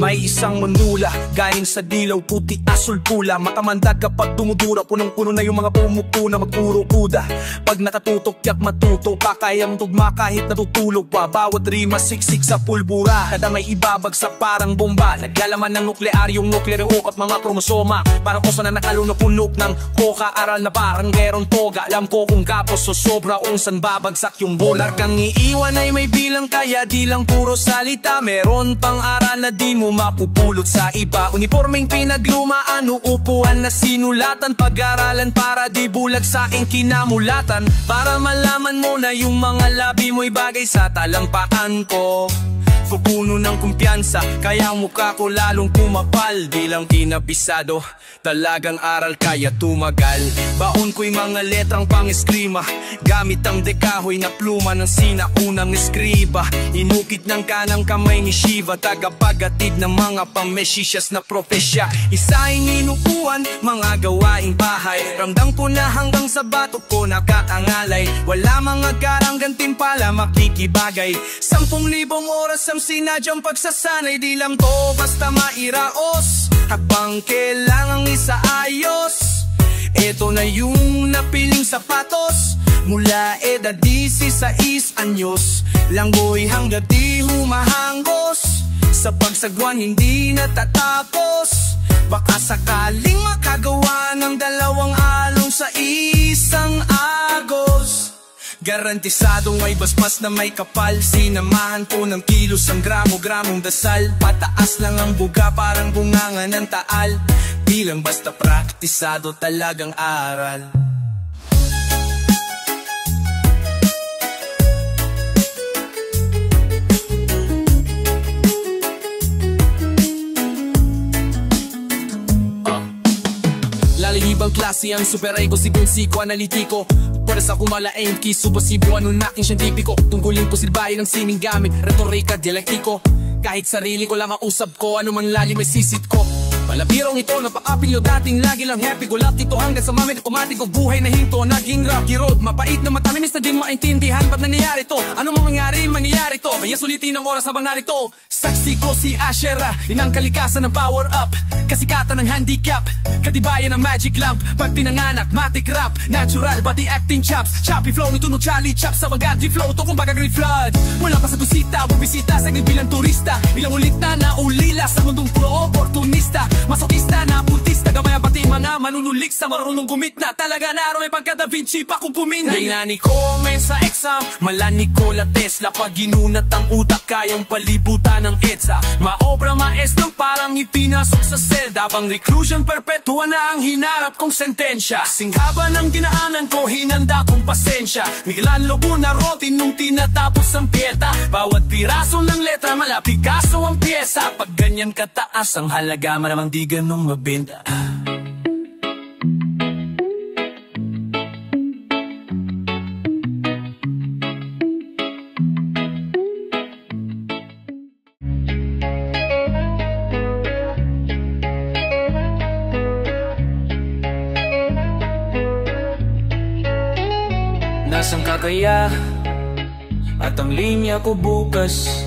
May isang manula, galing sa dilaw, puti, asul, pula. Makamandag kapag dumudura, punong-puno na yung mga pumupuna, magpuro kuda. Pag nakatutok, yak matuto, pakayang tugma kahit natutulog pa. Bawat rima, siksik sa pulbura, kada may ibabagsak parang bomba. Naglalaman ng nuklearyong nuklero at mga kromosoma. Parang kosa na nakalunok-punok ng koka, aral na parang meron toga. Alam ko kung gapos o sobra kung san babagsak yung bola. Kang iiwan ay may bilang, kaya di lang puro salita. Meron pang aral na di mo mapupulot sa iba. Uniformeng pinaglumaan, uupuan na sinulatan. Pag-aralan para di bulag sa aking kinamulatan. Para malaman mo na yung mga labi mo'y bagay sa talampakan ko. Pupuno ng kumpiyansa, kaya mukha ko lalong kumapal. Di lang kinabisado, talagang aral kaya tumagal. Baon ko'y mga letrang pang-eskrima, gamit ang dekahoy na pluma ng sinaunang eskriba. Inukit ng kanang kamay ni Shiva, tagapagatid ng mga pameshisyas na propesya. Isaing inupuan, mga gawaing bahay. Ramdam ko na hanggang sa batok ko nakaangalay. Wala mga garang gantimpala makikibagay. 10,000 oras ang sinadyang pagsasanay. Di lang to basta mairaos, habang kailangang isaayos. Ito na yung napiling sapatos, mula edad 16 anyos. Langgoy hanggat di humahanggos, sa pagsagwan hindi natatapos. Baka sakaling makagawa ng 2 alon sa isang agos. Garantisadong may basbas na may kapal. Sinamahan po ng kilos ang gramo-gramong dasal. Pataas lang ang buga parang bunganga ng taal. Di lang basta praktisado, talagang aral. Lalihibang klase ang super ego, sigung psiko-analytiko. Para sa kumalaeng kiso, pasibo anong naking siyentipiko. Tungkulin po silbahin ng sining gamit, retorika, dialektiko. Kahit sarili ko lang ang usap ko, ano man lalim may sisit ko. Malabirong ito, napaka-apilyo, dating lagi lang happy. Gulat dito hanggang sa mamit, automatic ko buhay na hinto. Naging rocky road, mapait na mataminis na din maintindihan. Ba't nangyayari to? Ano mang mangyayari to? Kaya sulitin ang oras habang narito. Saksi ko si Ashera, inang kalikasan ng power up. Kasikatan ng handicap, katibayan ng magic lamp. Pag pinanganak, matic rap, natural body acting chops. Choppy flow, nituno Charlie Chops. Sa Wagadri flow, to kung baga great flood. Mula pa sa busita, bubisita, saglit bilang turista. Ilang ulit na naulila sa mundong puro oportunista. Masokista na puntista, gamay ang pati mga manunulik sa marunong gumitna. Talaga naroon may pagka Da Vinci pa kung puminay. Dailani ko men sa exam, mala Nikola Tesla. Pag ginunat ang utak, kayang palibutan ng EDSA. Maobra maestro parang ipinasok sa selda. Pang reclusion perpetua na ang hinarap kong sentensya. Singhaba ng dinaanan ko, hinanda kong pasensya. Miguelan Lobo na rotin nung tinatapos ang pieta. Bawat piraso ng letra, mala Picasso ang pyesa. Pag ganyan kataas ang halaga, malamang di ganong mabenta. Nasaan ka kaya? At ang linya ko bukas,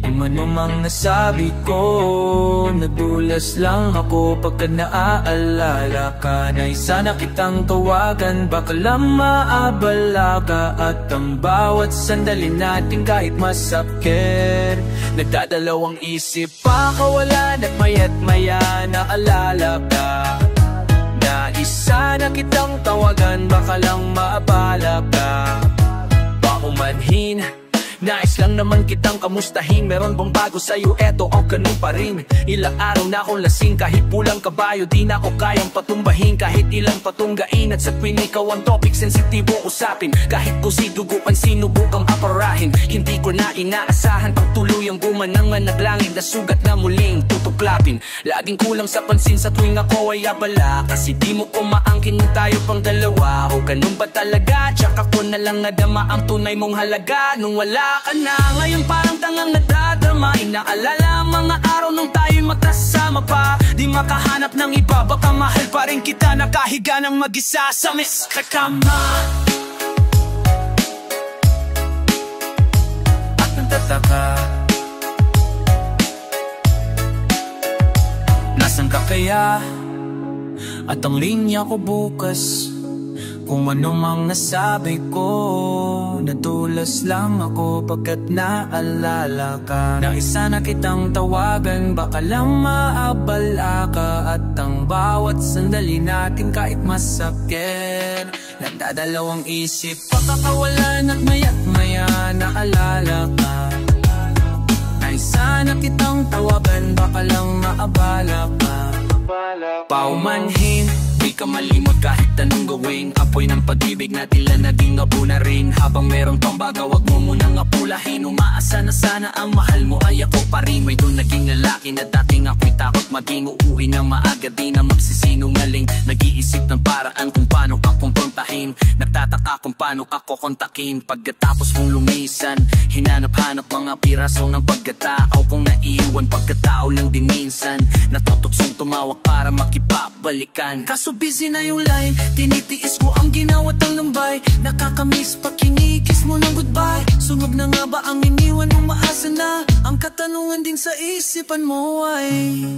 ano mang nasabi ko, nadulas lang ako pagka naaalala ka. Na'y sana kitang tawagan, baka lang maabala ka. At ang bawat sandali natin kahit masakit, nagdadalawang isip pa kawalan. At maya't maya naalala ka. Nais sana kitang tawagan, baka lang maabala ka. Paumanhin, nais lang naman kitang kamustahin. Meron bang bago sa'yo? Eto ang ganun pa rin. Ilang araw na akong lasing, kahit pulang kabayo di na ako kayang patumbahin. Kahit ilang patunggain at sa tuwing ikaw ang topic, sensitibo usapin. Kahit kusiduguan sinubukang aparahin, hindi ko na inaasahan pag tuluyang gumanangan. Naglangit na sugat na muling tutuklapin. Laging kulang sa pansin sa tuwing ako ay abala, kasi di mo ko maangkin nung tayo pang dalawa. O ganun ba talaga? Tsaka ko na lang nadama ang tunay mong halaga. Nung wala ka na, ngayon parang tangang nagdadrama. Inaalala mga araw nung tayo'y magkasama pa. Di makahanap ng iba, baka mahal pa rin kita. Nakahiga ng mag-isa sa mes kakama. At nagtataka, Nasaan ka kaya? At ang linya ko bukas, kung ano mang nasabi ko, nadulas lang ako pagkat naalala ka. Nais sana kitang tawagan, baka lang maabala ka. At ang bawat sandali natin kahit masakit, nagdadalawang isip, pakakawalan at maya't maya naalala ka. Nais sana kitang tawagan, baka lang maabala ka. Paumanhin, di ka malimot kahit anong gawin. Apoy ng pag-ibig na tila naging abo na rin. Habang meron pang baga, wag mo munang apulahin. Umaasa na sana ang mahal mo ay ako pa rin. May doon naging lalaki na dating ako'y takot maging. Uuwi na maaga, di na magsisinungaling. Nag-iisip ng paraan kung paano ka kumprontahin. Nagtataka kung paano ka kukontakin. Pagkatapos mong lumisan, hinanap-hanap mga piraso ng pagkatao kong naiiwan. Pagkatao lang din minsan, natutuksong tumawag para makipabalikan. Kaso busy na yung line, tinitiis ko ang ginawat ng lambay. Nakakamiss pag kinikis mo ng goodbye. Sunog na nga ba ang iniwan mong maasa na? Ang katanungan din sa isipan mo ay,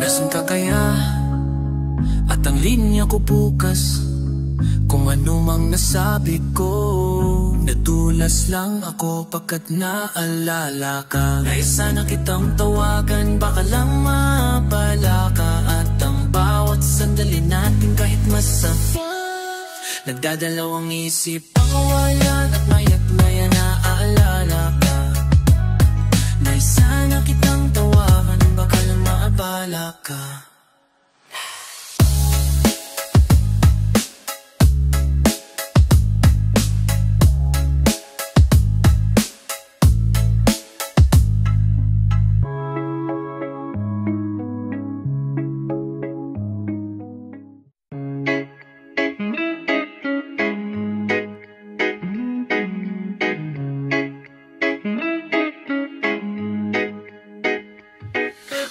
nasaan ka kaya? At ang linya ko bukas, kung ano mang nasabi ko, nadulas lang ako pagkat naalala ka. Nais sana kitang tawagan, baka lang mapala ka. At ang bawat sandali natin kahit masakit, nagdadalawang isip, pakawalan at maya't maya naaalala ka. Nais sana kitang tawagan, baka lang maabala ka.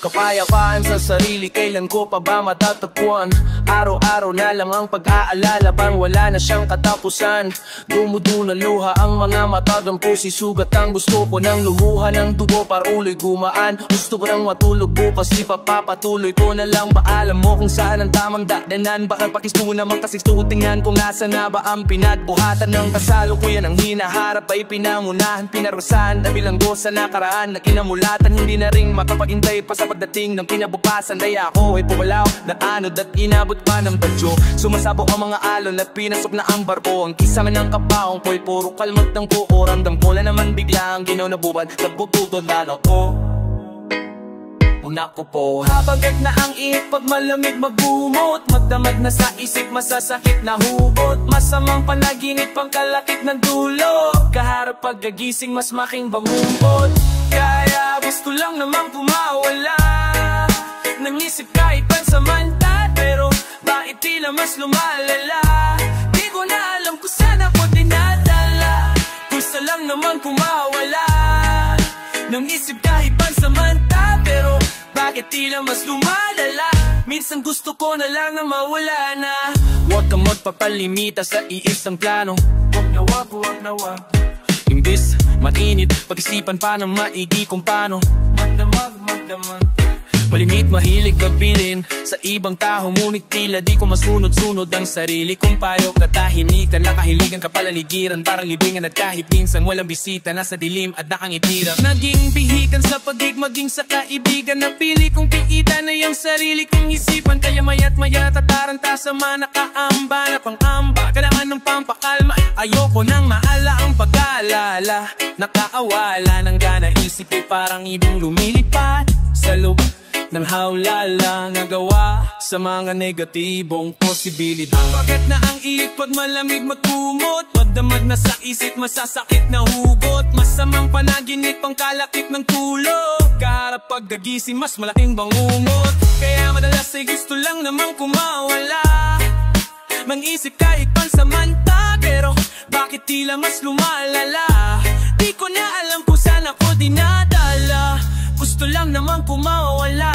Kapayapaan sa sarili, kailan ko pa ba matatagpuan? Araw-araw na lang ang pag-aalala, bang wala na siyang katapusan. Dumudo na luha ang mga mata ng pusi, sugat ang gusto ko ng lumuha ng dugo para uloy gumaan. Gusto ko nang matulog bukas, di papapatuloy ko na lang. Ba alam mo kung saan ang tamang daanan? Baka pakis mo naman kasi tingnan kung nasa na ba ang pinagbuhatan ng kasalukuyan. Ang hinaharap ay pinangunahan, pinarusahan, nabilanggo sa nakaraan na kinamulatan. Hindi na rin makapagintay pa sa pagdating ng kinabukasan. Daya ako ay pumalaw na anod at inabot pa ng badyo. Sumasabok ang mga alon at pinasok na ang barko. Ang kisame ng kapaong ko'y puro kalmat ng buo. Ramdam ko na naman bigla ang ginaw na bubad, nagpututod na ako. Naku po, habagat na ang ihip pag malamig magbumot. Magdamag na sa isip, masasakit na hubot. Masamang panaginip, pangkalakit ng dulo. Kaharap pagkagising, mas making bangumbot. Kaya gusto lang namang pumawala ng isip kahit pansamanta. Pero bakit tila mas lumalala? Di ko na alam kung saan ako dinadala. Gusto lang naman pumawala ng isip kahit pansamanta. Pero bakit tila mas lumalala? Minsan gusto ko na lang na mawala na. Huwag kang magpapalimita sa iisang plano. Huwag na wag. Imbis mainit, pag-isipan pa ng maigi kung paano magdamag. Malimit, mahilig kapiling sa ibang tao, ngunit tila di ko masunod-sunod ang sarili kong payo. Katahimikan, nakahiligan kapalaligiran, parang libingan at kahit minsan walang bisita, nasa dilim at nakangitiran. Naging bihikan sa pag-ibig, maging sa kaibigan. Napili kong piita na yung sarili kong isipan. Kaya maya't maya tataranta sa manakaamba na pang-amba. Kailangan ng pampakalma, ayoko nang maala ang pag-aalala. Nakaawala ng gana, isip ay parang ibang lumilipad sa loob ng hawlala, nagawa sa mga negatibong posibilidad. Bakit na ang ihip pag malamig magkumot? Magdamag na sa isip, masasakit na hugot. Masamang panaginip, pangkalakip ng tulog. Kaharap pagkagising, mas malaking bangungot. Kaya madalas ay gusto lang namang kumawala mang-isip kahit pansamanta. Pero bakit tila mas lumalala? Di ko na alam kung saan ako dinadala. Gusto lang naman pumawala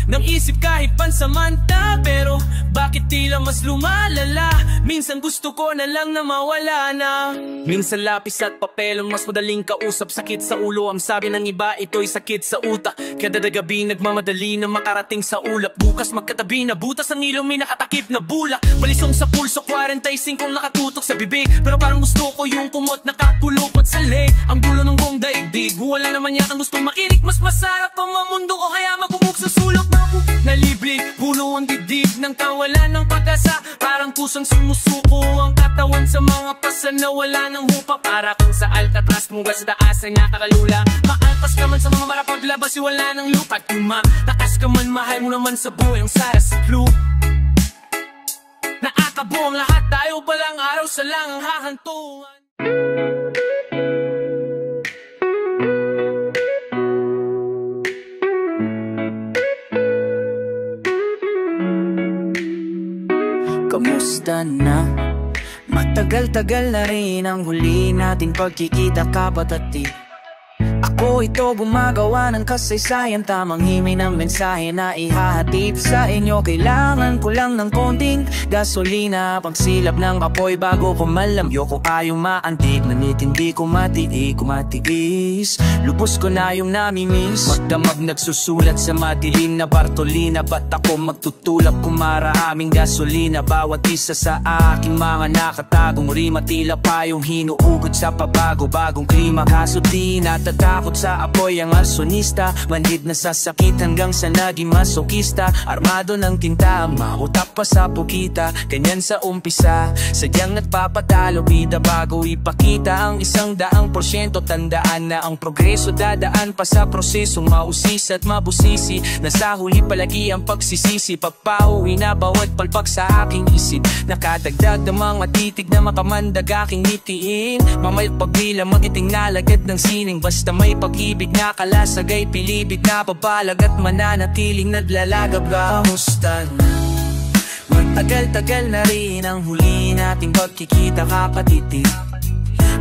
ng isip kahit pansamanta. Pero bakit tila mas lumalala? Minsan gusto ko na lang na mawala na. Minsan lapis at papel ang mas madaling kausap. Sakit sa ulo ang sabi ng iba, ito'y sakit sa utak. Kada gabi nagmamadali na makarating sa ulap. Bukas magkatabi na butas ang ilong, may nakatakip na bulak. Balisong sa pulso, 45 kung nakatutok sa bibig. Pero parang gusto ko yung kumot nakapulupot sa leg. Ang gulo ng buong daigdig, wala naman yatang gustong makinig. Mas masarap ang mamundo o kaya magumuk sa sulok na liblig. Puno ang dibdib ng kawalan ng pag-asa. Parang pusang sumusuko ang katawan sa mga pasan na wala ng hupa. Para kung sa Alcatraz mula sa taasan niya kakalula. Makalpas ka man sa mga marapaglabas, wala ng lupa. Lakas ka man, mahal mo naman sa buhay ang sara sa flu. Naakabo ang lahat, tayo palang araw sa lang ang hahantungan. Kamusta na? Matagal-tagal na rin ang huli nating pagkikita, kapatid. Ako ito gumagawa ng kasaysayan, tamang himay ng mensahe na ihahatid sa inyo. Kailangan ko lang ng konting gasolina, pangsilap ng apoy bago kumalamyo ko kayong maantig. Nanit hindi ko matiis, lubos ko na yung namimiss. Magdamag nagsusulat sa madilim na Bartolina. Ba't ako magtutulak kung maraming gasolina? Bawat isa sa aking mga nakatagong rima, tila pa yung hinuugot sa pabago-bagong klima. Kaso di natatakot sa apoy ang arsonista, manhid na sasakit hanggang sa naging masokista. Armado ng tinta, mautap pa sa pukita, ganyan sa umpisa. Sadyang nagpapatalo bida bago ipakita ang 100%. Tandaan na ang progreso dadaan pa sa prosesong mausis at mabusisi. Nasa huli palagi ang pagsisisi, pagpauwi na bawat palpak sa aking isip. Nakadagdag ng mga titig na makamandag aking ngitiin. Mamayot pagbilang magiting nalagad ng sining. Basta may pag-ibig na kalasagay, pilibig na pabalag at mananatiling naglalagab. Kamusta na? Matagal-tagal na rin ang huli nating pagkikita, kapatid.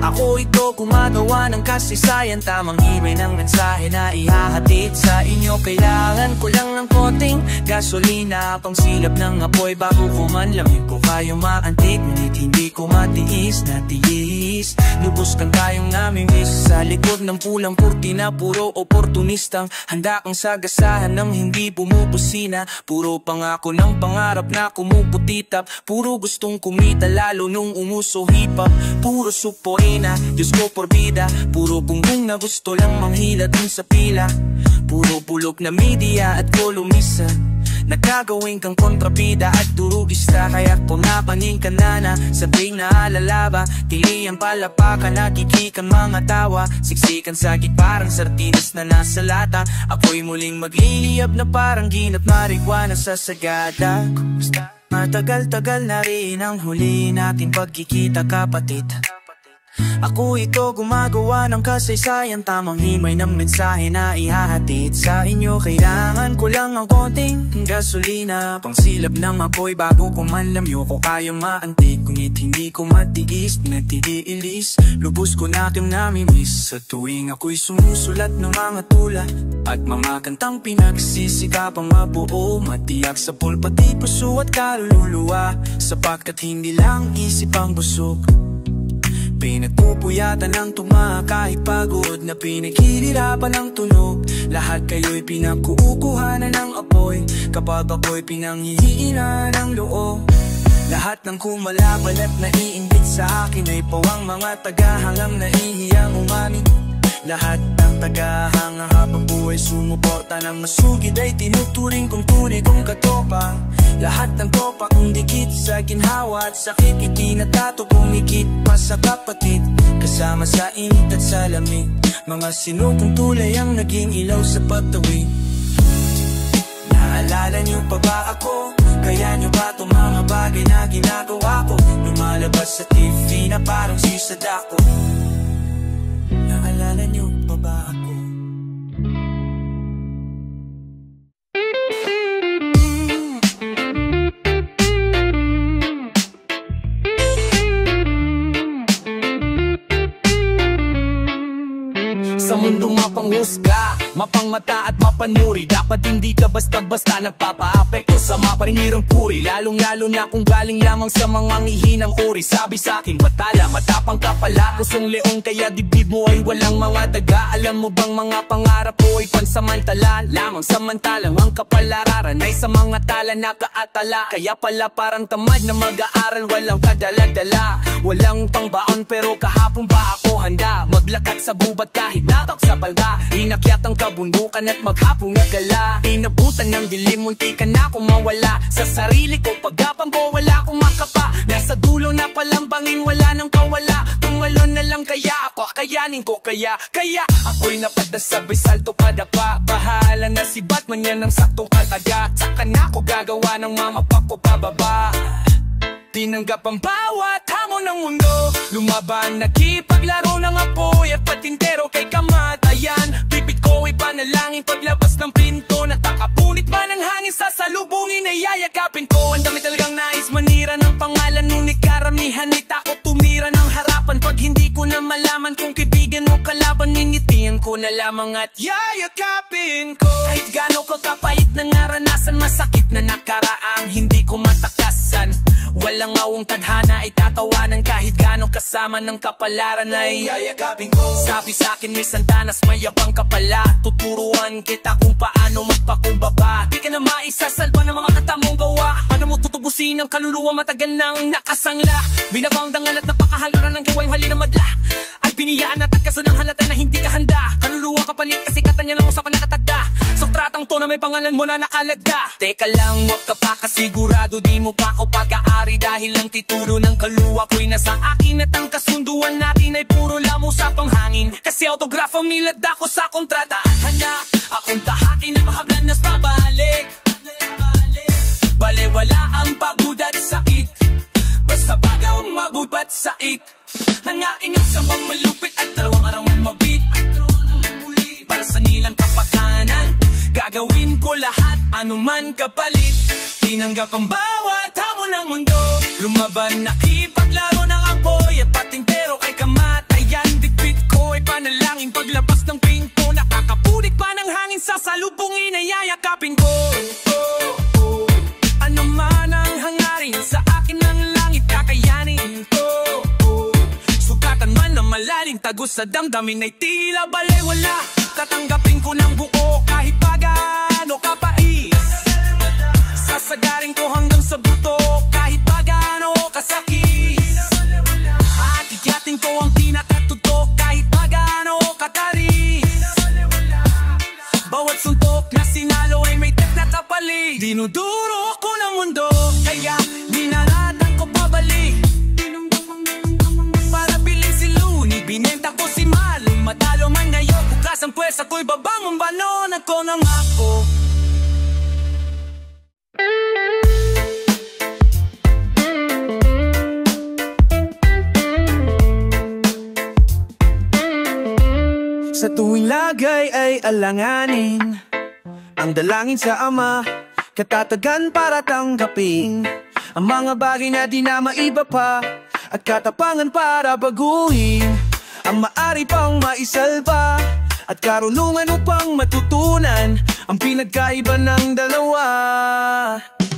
Ako ito gumagawa ng kasaysayan, tamang himay ng mensahe na ihahatid sa inyo. Kailangan ko lang ng konting gasolina, pangsilap ng apoy bago kumanlamig ko kayo maantig. Ngunit hindi ko matiis, lubos kang tayong namimiss. Sa likod ng pulang kurtina, puro oportunistang handa kang sagasahan ng hindi bumubusina. Puro pangako ng pangarap na kumuputitap, puro gustong kumita lalo nung umuso hip-hop. Puro suporina, Diyos ko por vida, puro bungbong na gusto lang manghila dun sa pila. Puro bulok na media at kolumnista, nagkagawin kang kontrabida at durugista. Kaya pumapaning ka na sa tuwing naalala, tiliang palapakan, nakikikan mga tawa. Siksikan sakit parang sardinas na nasa lata. Ako'y muling magliliyab na parang ginat marijuana sa sagada. Matagal-tagal na rin ang huli natin pagkikita, kapatid. Ako ito gumagawa ng kasaysayan, tamang himay ng mensahe na ihahatid sa inyo. Kailangan ko lang ang konting gasolina, pangsilap ng apoy bago kumanlamyo ko kayong maantig. Ngunit hindi ko matiis, nagtitiilis, lubos ko na itong namimiss. Sa tuwing ako'y sumusulat ng mga tula at mga kantang pinagsisikapang mabuo, matiyak sa pulpati, puso at kaluluwa, sapagkat hindi lang isip ang busog. Pinagpupuyatan ng tuma kahit pagod na pinaghihirapan ng tunog. Lahat kayo'y pinagkukuhanan ng apoy kapag ako'y pinanghihinan ng loob. Lahat ng kumalaban at naiinggit sa akin ay pawang mga tagahangang nahihiyang umamin. Lahat ng tagahanga habang buhay sumuporta ng masugid ay tinuturing kong tunay kong katopa. Lahat ng topa kong dikit sa ginhawa at sakit, itinatato kong higit pa sa kapatid. Kasama sa init at sa lamig, mga sinukong tulay ang naging ilaw sa pagtawid. Naalala niyo pa ba ako? Kaya niyo ba itong mga bagay na ginagawa ko? Lumalabas sa TV na parang si Sadako. Naalala niyo pa ba ako? Sa mundong mapanghusga, mapangmata at mapanuri. Dapat hindi ka basta-basta nagpapa-apekto sa mapaninirang puri, lalong-lalo na kung galing lamang sa mga ngihinang uri. Sabi sa'kin, batala, matapang ka pala, kusong leong kaya dibdib mo ay walang mga daga. Alam mo bang mga pangarap ko ay pansamantala lamang, samantalang ang kapalaran ay sa mga tala nakaatala. Kaya pala parang tamad na mag-aaral, walang kadala-dala, walang pangbaon. Pero kahapon ba ako handa maglakad sa gubat kahit natak sa palda. Inakyat ang kabundukan at maghapong nagala, inabutan ng dilim, munti ka na akong mawala sa sarili ko. Pagapang ko wala akong makapa, nasa dulo na palambangin, wala nang kawala. Tumalon na lang kaya ako, kayanin ko kaya ako'y napadas sabay salto padapa. Bahala na si Batman, yan ang saktong kataga. Saka na ako gagawa ng mamapak ko pababa. Tinanggap ang bawat hamon ng mundo, lumaban, nakipaglaro ng apoy at patintero kay kamatayan. Pipit ko ay panalangin paglabas ng pinto, natakapunit man ang hangin sa salubungin ay yayakapin ko. Ang dami talagang nais manira ng pangalan, ngunit karamihan ay takot tumira ng harapan. Pag hindi ko na malaman kung kaibigan o kalaban, ninitiyan ko na lamang at yayakapin ko. Kahit gaano ko kapait na naranasan, masakit na nakaraang hindi ko matakasan. Walang awong tadhana ay tatawanan, kahit gaano kasama ng kapalaran ay yayakapin ko. Sabi sa'kin may sandanas, mayabang ka pala, tuturuan kita kung paano magpakumbaba. Di ka na maisasalba ng mga katamong gawa, paano mo tutubusin ang kaluluwa matagal nang nakasangla. Binabang dangal at napakahaluran ng gawang hali na madla, ay biniyaan at agkasan ng halata na hindi ka handa. Kaluluwa ka palit kasi katanya ng usapan nakatagda, sa tratang to na may pangalan mo na nakalagda. Teka lang, wag ka pa kasigurado, di mo pa ako pagkaari, dahil ang titulo ng kaluwa ko'y nasa akin, at ang kasunduan natin ay puro lamo sa panghangin. Kasi autograph ang nilad ako sa kontrata, handa akong tahakin na mahablan nas pabalik. Balewala ang pagod at sakit, basta bagaw magubat sait. Nangain ang samang malupit at dalawang arawan mabit, para sa nilang kapakanan gagawin ko lahat, anuman kapalit. Tinanggap ang bawat hamon ng mundo, lumaban, nakipaglaro ng apoy at patintero kay kamatayan. Dikpit ko ay panalangin paglabas ng pinto, nakakapulik pa ng hangin sa salubungin ay yayakapin ko. Ano man ang hangarin sa akin ng langit, kakayanin ko. Sukatan man na malalim, tagos sa damdamin ay tila balewala. Tatanggapin ko ng buo kahit pagano kapais, sasagarin ko hanggang sa buto kahit pagano kasakit. At iyatin ko ang pinakatutok kahit pagano kataris. Bawat suntok na sinalo ay may tek na kapalit. Dinuduro ko ng mundo, kaya dinaratan ko pabalik. Para bilhin si Looney, binenta ko si Malum. Matalo man ngayon, bukas ang pwersa ko'y babangon, banon ako ng ako. Sa tuwing lagay ay alanganin, ang dalangin sa Ama, katatagan para tanggapin ang mga bagay na di na maiba pa, at katapangan para baguhin ang maari pang maisalba, at karunungan upang matutunan ang pinagkaiba ng dalawa.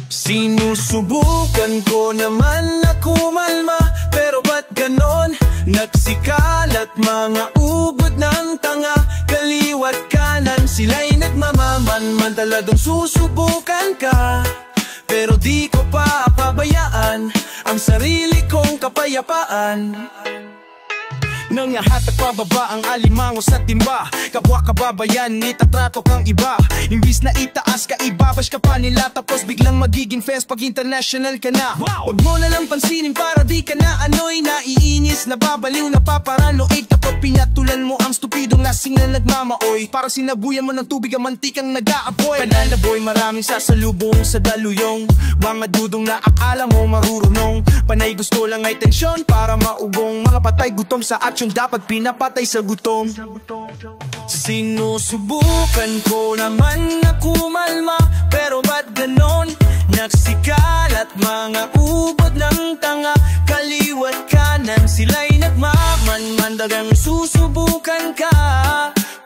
Sinusubukan ko naman na kumalma, pero ba't ganon? Nagsikalat mga ubod ng tanga, kaliwat kanan sila'y nagmamamanman. Talagang susubukan ka, pero di ko pa pabayaan ang sarili kong kapayapaan. Nangahatak pababa ang alimango sa timba, kapwa kababayan, itatrato kang iba. Imbis na itaas ka, ibabash ka pa nila, tapos biglang magiging fest pag international ka na. Huwag mo na lang pansinin para di ka na ano'y naiinis, nababaliw, napaparanoid kapag pinatulan mo ang stupidong lasing na nagmamaoy. Para sinabuyan mo ng tubig ang mantikang nag-aapoy. Banana boy, maraming sasalubong sa daluyong, mga dudong na akala mo marurunong. Panay gusto lang ay tensyon para maugong, mga patay gutom sa aksyon dapat pinapatay sa gutom. Sinusubukan ko naman na kumalma, pero ba't ganon? Nagsikalat mga ubod ng tanga, kaliwat kanan sila'y nagmamanman. Dagang susubukan ka,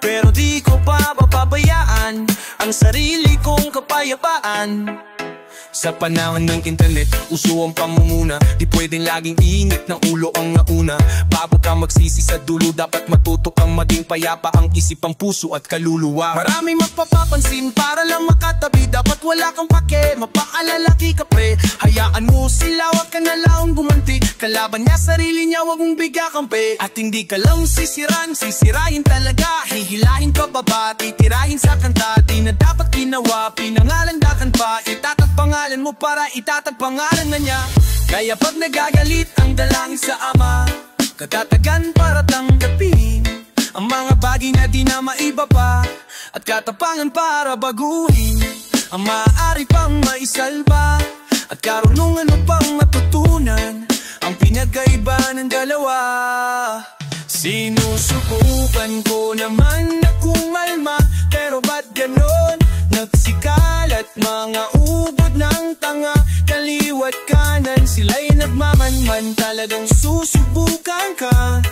pero di ko pa sarili kong kapayapaan. Sa panahon ng internet, uso ang pamumuna. Di pwedeng laging init ng ulo ang nauna. Bago ka magsisi sa dulo, dapat matuto kang maging payapa ang isip, ang puso at kaluluwa. Maraming magpapapansin para lang makatabi. Dapat wala kang pake, mapaalalaki ka pre. Hayaan mo sila, wag ka na lang gumanti. Kalaban niya sarili niya, wag mong bigya kampe. At hindi ka lang sisirahin talaga. Hihilahin ka baba, titirahin sa kanta. Di na dapat ginawa, pinangalandakan pa. Itatag pangalan mo para itatag pangalan na niya. Kaya pag nagagalit ang dalangin sa Ama, katatagan para tanggapin ang mga bagay na di na maibaba, at katapangan para baguhin ang maaari pang maisalba, at karunungan mo pang matutunan ang pinagkaiba ng dalawa. Sinusubukan ko naman na kumalma, pero ba't ganon? Nagsikalat mga ubod ng tanga, kaliwat kanan sila'y nagmamanman. Talagang susubukan ka,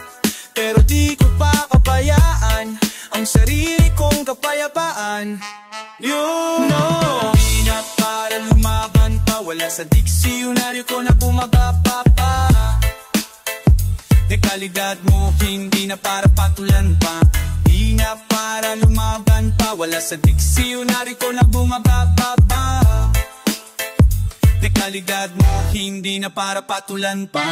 pero di ko pa kapayaan ang sarili kong kapayapaan. You know, di na para lumaban pa, wala sa diksyonaryo ko na bumababa pa. Dekalidad mo, hindi na para patulan pa. Di na para lumaban pa, wala sa diksyonaryo ko na bumababa pa. Dekalidad mo, hindi na para patulan pa.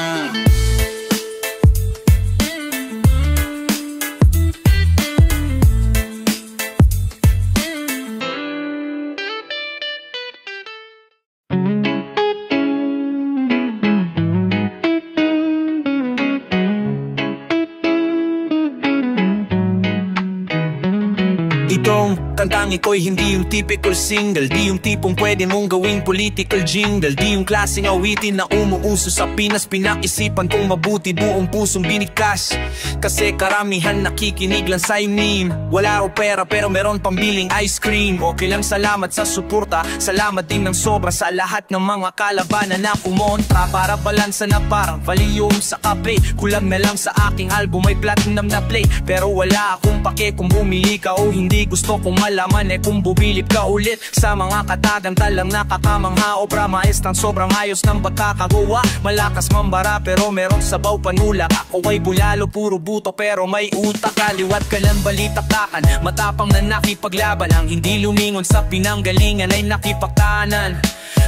Itong kantang ito'y hindi yung typical single, di yung tipong pwede mong gawing political jingle, di yung klaseng awitin na umuuso sa Pinas. Pinakisipan kong mabuti, buong pusong binikas, kasi karamihan nakikinig lang sa meme. Wala raw pera pero meron pambiling ice cream. Okay lang, salamat sa suporta, salamat din ng sobra sa lahat ng mga kalabanan na pumontra. Para balansa na parang volume sa kape, kulang na lang sa aking album may platinum na play. Pero wala akong pake kung bumili ka o hindi, gusto kong malaman kung bubilip ka ulit sa mga katagang talang nakakamangha. Obra maestang sobrang ayos ng pagkakagawa, malakas mambara pero meron sabaw panulak. Ako ay bulalo, puro buto pero may utak. Kaliwat ka lang balitaktakan, matapang na nakipaglaban. Ang hindi lumingon sa pinanggalingan ay nakipagtahanan.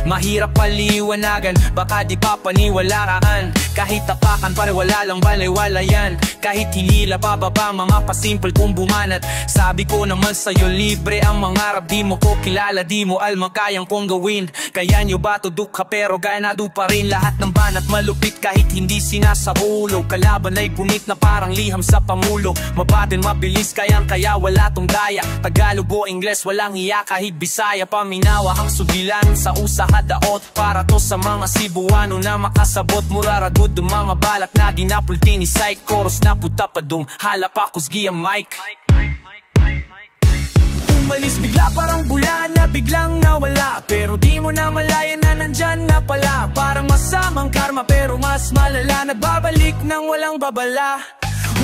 Mahirap paliwanagan, baka di pa paniwalaan. Kahit tapakan pare wala lang balay-wala yan. Kahit hinila pababa mga pasimple kong bumanat. Sabi ko naman sa'yo libre ang mangarap, di mo ko kilala, di mo alma kayang kong gawin. Kaya nyo ba tudok ka pero ganado pa rin. Lahat ng banat malupit kahit hindi sinasahulog. Kalaban ay punit na parang liham sa pamulo. Mabatin mabilis kaya wala tong daya. Tagalog o Ingles walang iya, kahit Bisaya paminawa ang subilan sa usaha daot. Para to sa mga Cebuano na makasabot, muraragod ng mga balak na dinapulti ni Psych. Chorus na puta pa dum, halap akos giya mic. Umalis bigla parang bulan na biglang nawala, pero di mo na malaya na nandyan na pala. Parang masamang karma pero mas malala, nagbabalik nang walang babala.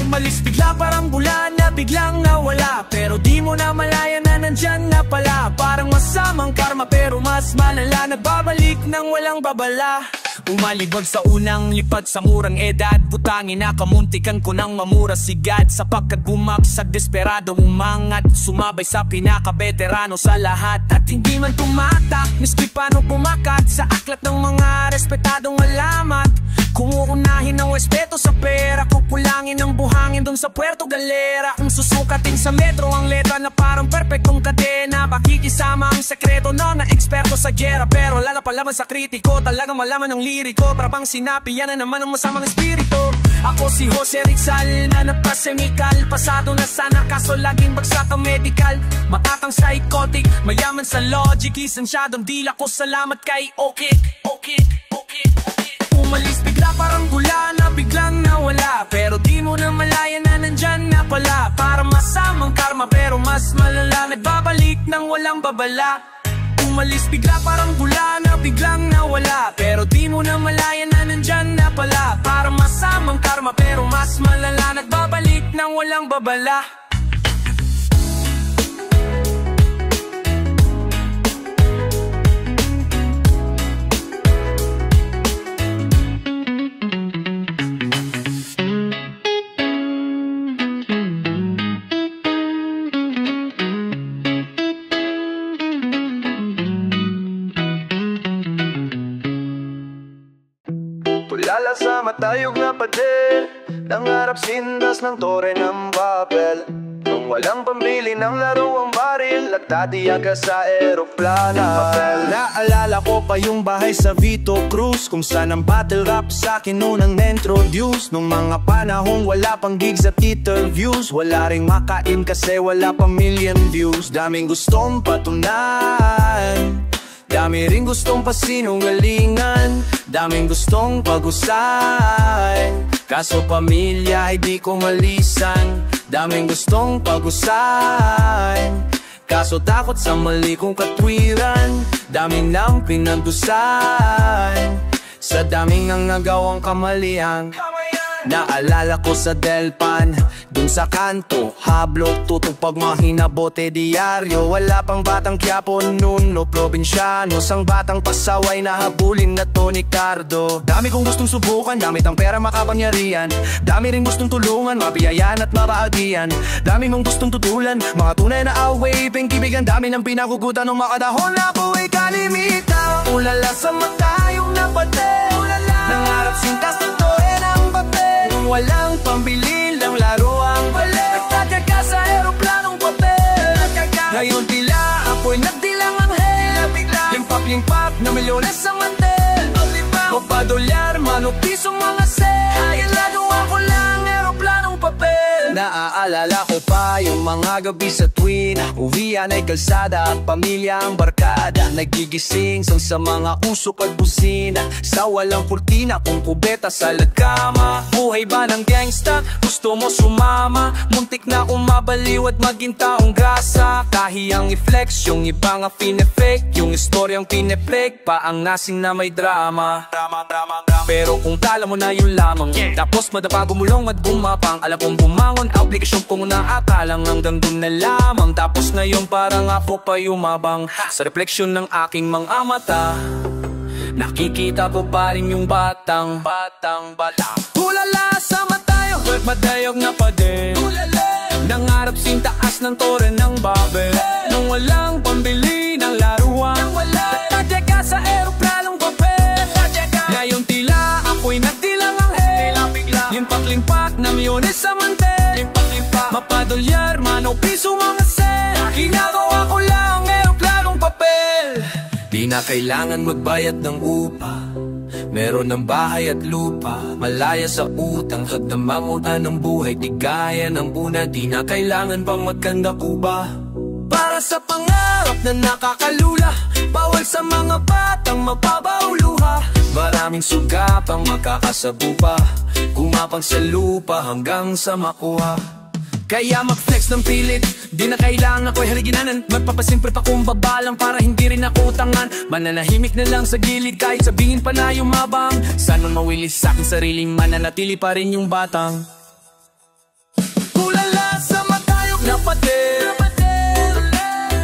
Umalis bigla parang bulan na biglang nawala, pero di mo na malaya na nandyan na pala. Parang masamang karma pero mas malala, nagbabalik nang walang babala. Umalibag sa unang lipat sa murang edad, putangin na kamuntikan ko nang mamura si God. Sapagkat bumagsak desperado umangat, sumabay sa pinaka-veterano sa lahat. At hindi man tumatak, miski paano pumakat sa aklat ng mga respetadong alamat. Kumuunahin ng respeto sa pera, kukulangin ng buhangin dun sa Puerto Galera. Kung susukatin sa metro ang letra na parang perfectong kadena, pakikisama ang sekreto na eksperto sa gera. Pero lalapalaban sa kritiko, talagang malaman ng liriko. Para pang sinapi, yan na naman ang masamang espiritu. Ako si Jose Rizal na napasemikal, pasado na sana kaso laging bagsak ang medical. Matatang psychotic, mayaman sa logic, lisensyadong dila ko, salamat kay okay. Umalis bigla parang bula na biglang nawala, pero di mo na malaya na nandyan na pala. Para masamang karma pero mas malala, nagbabalik nang walang babala. Umalis bigla parang bula na biglang nawala, pero di mo na malaya na nandyan na pala. Para masamang karma pero mas malala, nagbabalik nang walang babala. Naalala sa matayog na pader, nangarap sindas ng tore ng papel. Nung walang pambili ng laro ang baril, nagtatiyaga sa eroplano. Naalala ko pa yung bahay sa Vito Cruz, kung saan ang battle rap sa'kin unang na-introduce. Nung mga panahong wala pang gigs at interviews, wala ring makain kasi wala pang million views. Daming gustong patunan, dami rin gustong pasinungalingan, daming gustong pag-usayan, kaso pamilya ay di ko malisan. Daming gustong pag-usayan, kaso takot sa mali kong katwiran. Daming nang pinagdusan, sa daming ang nagawang kamalian. Naalala ko sa Delpan, dun sa kanto, hablot, tutog pag mahina bote diaryo. Wala pang batang Quiapo nun, no probinsyano, sang batang pasaway na habulin na Tony Cardo. Dami kong gustong subukan, damit ang pera makapangyarihan. Dami rin gustong tulungan, mabiyayan at mabaagian. Dami mong gustong tutulan, mga tunay na away, pengkibigan. Dami ng pinagugutan ng makadahon na buhay kalimitan. Ulala sa matayong napatel, nangarap sintas ng toe ng papel. Walang pambili ng laruang balet, nagtataga sa eroplanong papel. Ngayon tila apoy nagdilang anghel, limpak-limpak na milyones sa mantel. Mapadolyar, mano, pisong mga sel, ginagawa ko lang eroplanong papel. Naaalala ko pa yung mga gabi sa tuwin, uwian ay kalsada at pamilya ang barkada. Nagigising sa mga usok at busina, sa walang kurtina kung kubeta sa lagkama. Buhay ba ng gangsta? Gusto mo sumama? Muntik na umabaliw at maging taong grasa. Kahiyang i-flex, yung iba nga pinefake, yung istoryang pineplek pa ang nasing na may drama. Pero kung tala mo na yun lamang, tapos madapa gumulong at gumapang, alam kong bumangon, obligasyon kong naakalang hanggang dun na lamang. Tapos ngayon parang apo pa yumabang sa refleksyon ng aking mga mata. Nakikita ko pa rin yung batang Ulala sa matayog at matayog na pader, nangarap sing taas ng tore ng babel. Nung walang pambili ng laruan, nagtataga sa eroplanong papel. Ngayon tila ako'y nagdilang anghel, limpak-limpak na milyones sa mantel. Mapadolyar, mano, piso, mga sen, ginagawa ko lang eroplanong papel. Di na kailangan magbayad ng upa, meron ng bahay at lupa, malaya sa utang, hagdamangutan ng buhay, di gaya ng una. Di na kailangan pang magkanda kuba para sa pangarap na nakakalula, bawal sa mga batang mababaw luha. Maraming suga pang makakasabu pa, kumapang sa lupa hanggang sa makuha. Kaya mag-flex ng pilit, di na kailangan ako'y haliginanan. Magpapasimple pa kung babalang para hindi rin ako utangan. Mananahimik na lang sa gilid kahit sabihin pa na yumabang. Sana mawilis sa aking sariling mananatili pa rin yung batang. Ulala sa matayog na pader,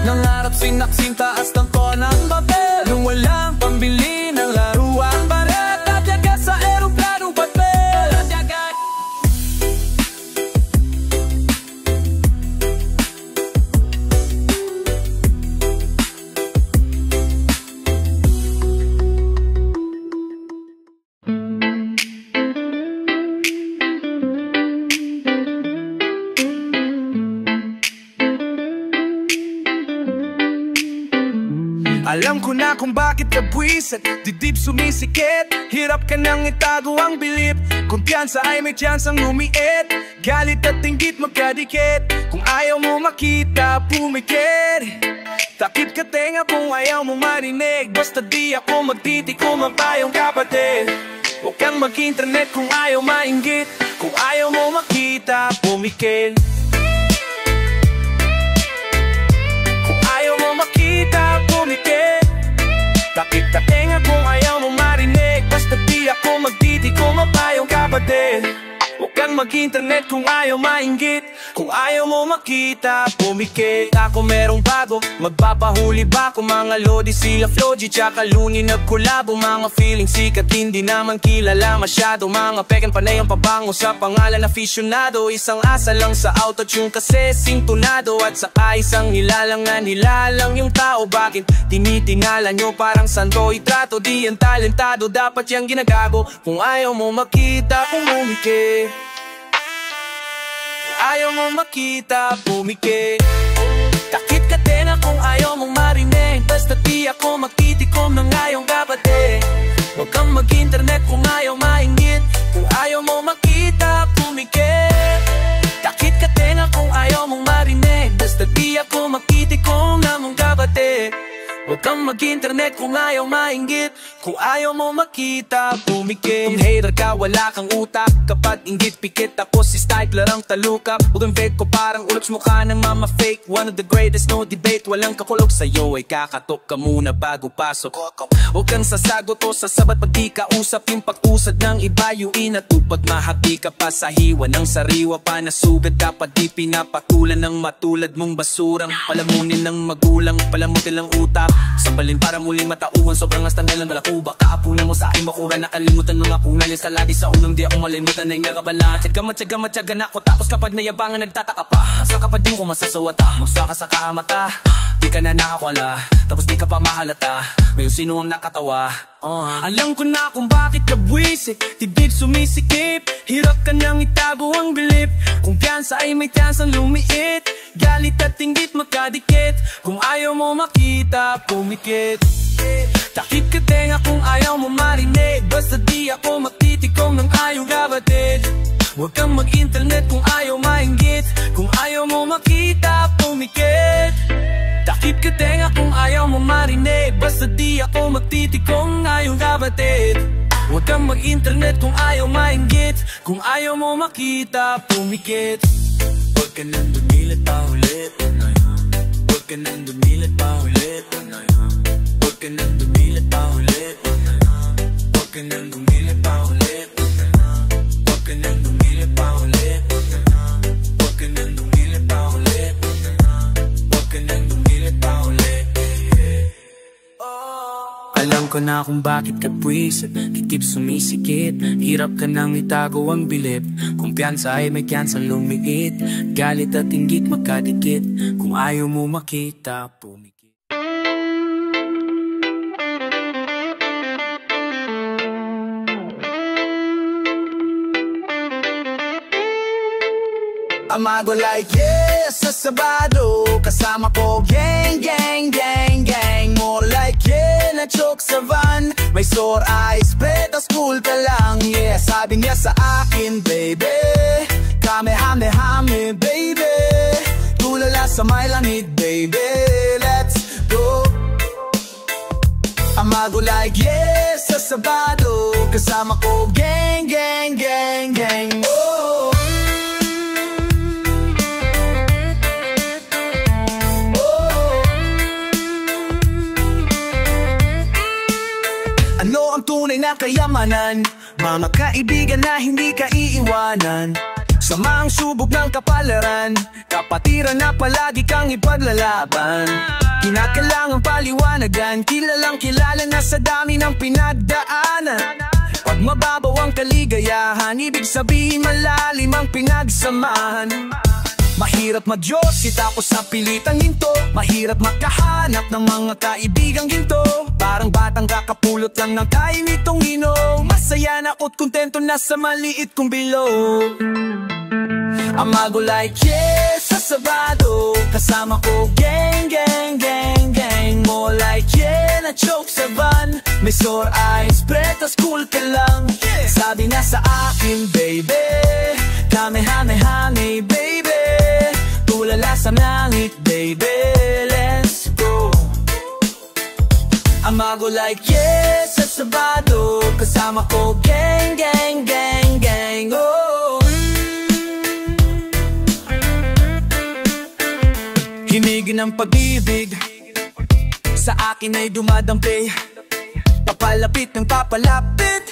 nangarap sinaksing taas ng konang babel. Nung walang pambili ng laruan baret, tataga sa eroplanong papel. Alam ko na kung bakit ka buwisit, didib sumisikit, hirap ka nang itago ang bilip. Kumpiyansa ay may tiyansang lumiit, galit at inggit magkadikit. Kung ayaw mo makita, pumikit. Takip ka tenga kung ayaw mo marinig, basta di ako magtitikom ang payong kapatid. Huwag kang mag-internet kung ayaw mainggit, kung ayaw mo makita, pumikit. Kung ayaw mo makita, pumikit. Takip ka tenga kung ayaw mo marinig, basta di ako magtitikom ang payong kapatid. Huwag kang kang mag-internet kung ayaw mainggit. Kung ayaw mo makita, pumikit. Ako merong bago, magpapahuli ba kung mga lodi sila Floji tsaka Luni nagkulabo. Mga feeling sikat, hindi naman kilala masyado. Mga peken panay ang pabango sa pangalan aficionado. Isang asa lang sa autotune kasi sintonado. At saka isang nilalang na nilalang yung tao. Bakit tinitingala nyo parang santo itrato? Di yan talentado, dapat yang ginagago. Kung ayaw mo makita, pumikit. Ayaw mo makita, pumikit. Takip ka tenga kung ayaw mong marinig. Basta di ako magtitikom ng ayong kapatid. Huwag kang mag-internet kung ayaw mainggit. Kung ayaw mo makita, pumikit. Takip ka tenga kung ayaw mong marinig. Basta di ako magtitikom ng mong kapatid. Huwag kang mag-internet kung ayaw mainggit. Kung ayaw mo makita, pumikit. Kung hater ka, wala kang utak. Kapag inggit, pikit ako si Stifler ang talukap. Huwag ang fake ko parang uloks mukha ng mama fake. One of the greatest, no debate. Walang kakulog sa'yo ay kakatok ka muna bago pasok. Huwag kang sasagot o sasabat pag di ka usap. Yung pag-usad ng iba yung inatupag. Mahati ka pa sa hiwa ng sariwa pa na sugat. Dapat di pinapatulan ng matulad mong basurang palamunin ng magulang, palamutin lang utak. Sampalin para muling matauhan, sobrang hasta nilang dalakuba. Kaapunan mo sa aking bakura, nakalimutan mga kunal. Yung saladi sa unang di ako malimutan na yung nagabala. Tsaga na ako, tapos kapag nayabangan nagtataka pa. Asa ka pa din ko masasawata, magsaka sa kamata. Di ka na nakakwala, tapos di ka pa mahalata. Ngayon sino ang nakatawa? Alam ko na kung bakit ka buwisik, tibig sumisikip. Hirap ka nang itago ang bilip. Kung piyansa ay may tiyansang lumiit. Galit at inggit magkadikit. Kung ayaw mo makita, pumikit. Takip ka tenga kung ayaw mo marinig. Basta di ako magtitikom ng ayong kapatid. Huwag kang mag-internet kung ayaw mainggit. Kung ayaw mo makita, pumikit. Takip ka tenga kung ayaw mo marinig. Basta di ako magtitikom ng ayong kapatid. Huwag kang mag-internet kung ayaw mainggit. Kung ayaw mo makita, pumikit. Huwag ka nang dumilit pa ulit. Huwag ka nang dumilit pa ulit. Huwag ka nang dumilit pa ulit. Huwag ka nang dumilit pa ulit. Huwag ka nang dumilit pa ulit. Huwag ka nang dumilit pa ulit. Huwag ka nang dumilit pa ulit. Alam ko na kung bakit ka buwisit, titip sumisikit. Hirap ka nang itago ang bilip. Kung piyansa ay may tiyansang lumiit. Galit at inggit magkadikit. Kung ayaw mo makita, pumikit. Amago like yes sa Sabado. Kasama ko gang, gang, gang, gang. More like yeah na choke sa van. May sore eyes, bet a school ka lang. Yeah, sabi niya sa akin, baby. Kamehame-hame, baby. Tulala sa may langit, baby. Let's go. Amago like yes sa Sabado. Kasama ko gang, gang, gang, gang. Oh. Ano ang tunay na kayamanan? Mga kaibigan na hindi ka iiwanan. Samang subok ng kapalaran, kapatiran na palagi kang ipaglalaban. Kinakailangang paliwanagan, kilalang kilala na sa dami ng pinagdaanan. Pag mababaw ang kaligayahan, ibig sabihin malalim ang pinagsamahan. Mahirap mag-Diyos, tapos sa pilitang ginto. Mahirap makahanap ng mga kaibigang ginto. Parang batang kakapulot lang ng tayo nitong inom. Masaya na ako't kontento na sa maliit kong bilog. Amago like yes sa Sabado. Kasama ko gang, gang, gang, gang. More like yeah na choke sa van. May sore eyes, preta school ka lang. Sabi na sa akin, baby. Kamehame-hame, baby. Tulala sa langit, baby. Let's go. Amago like yes sa Sabado. Kasama ko gang, gang, gang, gang. Oh. Hinigin ang pag-ibig sa akin ay dumadampi. Papalapit ng papalapit.